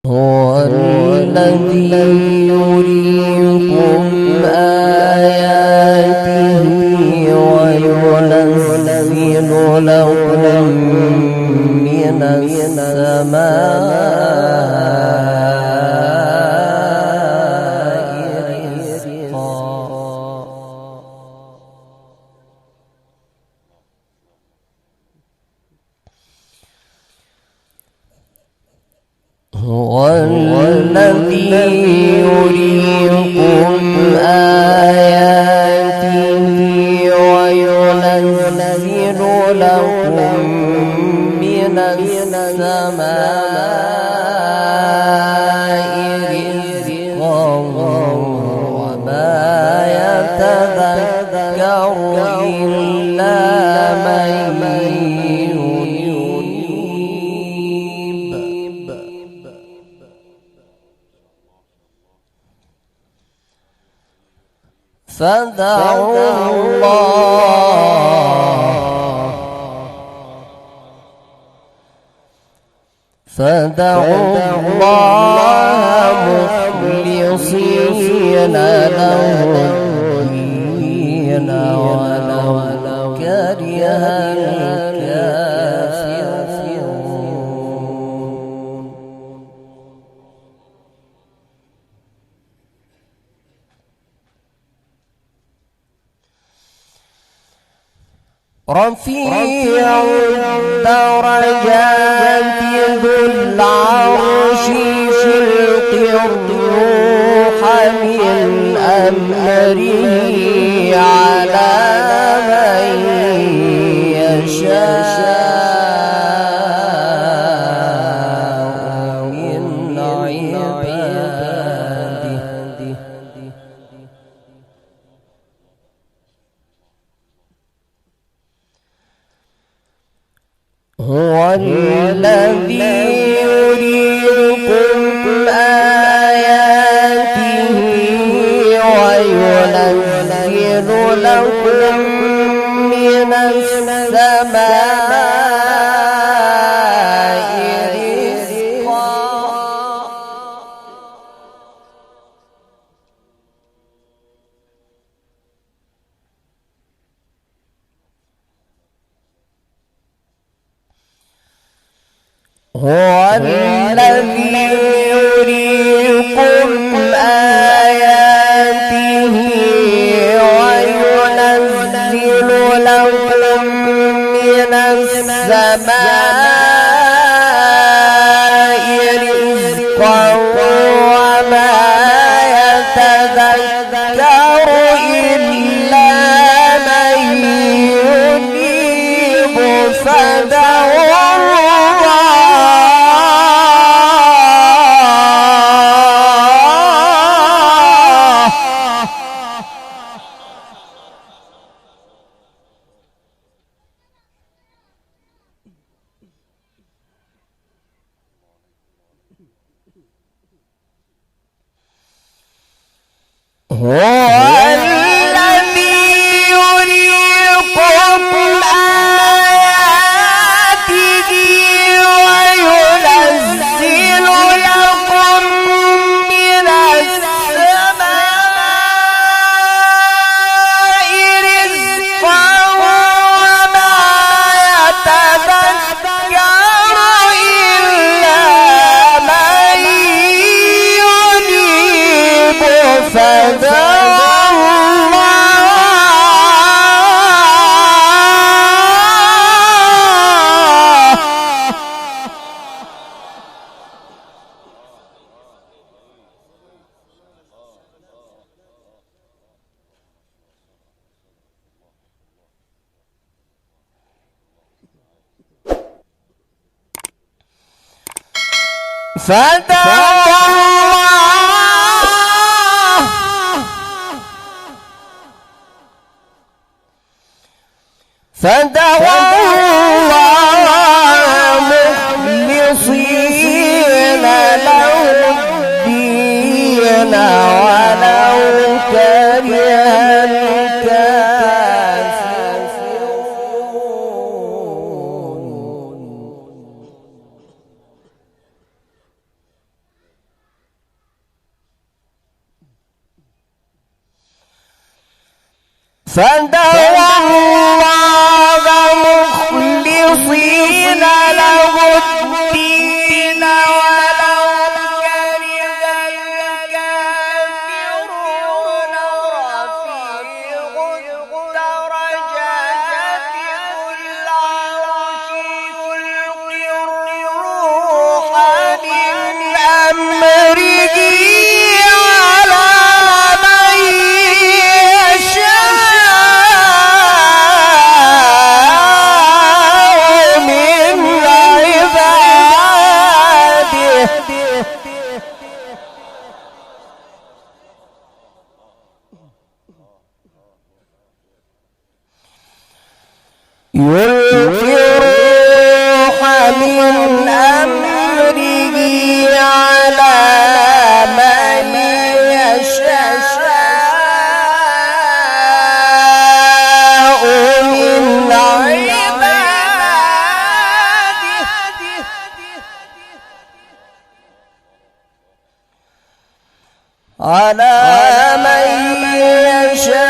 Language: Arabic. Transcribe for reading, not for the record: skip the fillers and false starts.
هو الذي يريكم آياته وينزل لكم من السماء رزقا. هو الذي يريكم آياته وينزل لكم من السماء رزقا وما يتذكر إلا من فادعوا الله مخلصين له الدين ولو كره الكافرون. رفيع الدرجات ذو العرش يلقي الروح من أمره على من يشاء من عباده. هو الذي يريكم آياته وينزل لكم من السماء رزقا. هو الذي يريكم آياته وينزل لكم من السماء رزقا وما يتذكر إلا من ينيب. فادعوا هو الذي يريكم آياته وينزل لكم من السماء رزقا وما يتذكر إلا من ينيب. فادعوا الله مخلصين له الدين ولو كره الكافرون. فدعوا الله مخلصين له الدين ولو كره الكافرون رفيع الدرجات ذو العرش يلقي الروح من أمره على من يشاء من عباده يلقي الروح من أمره على من يشاء من عباده على من يشاء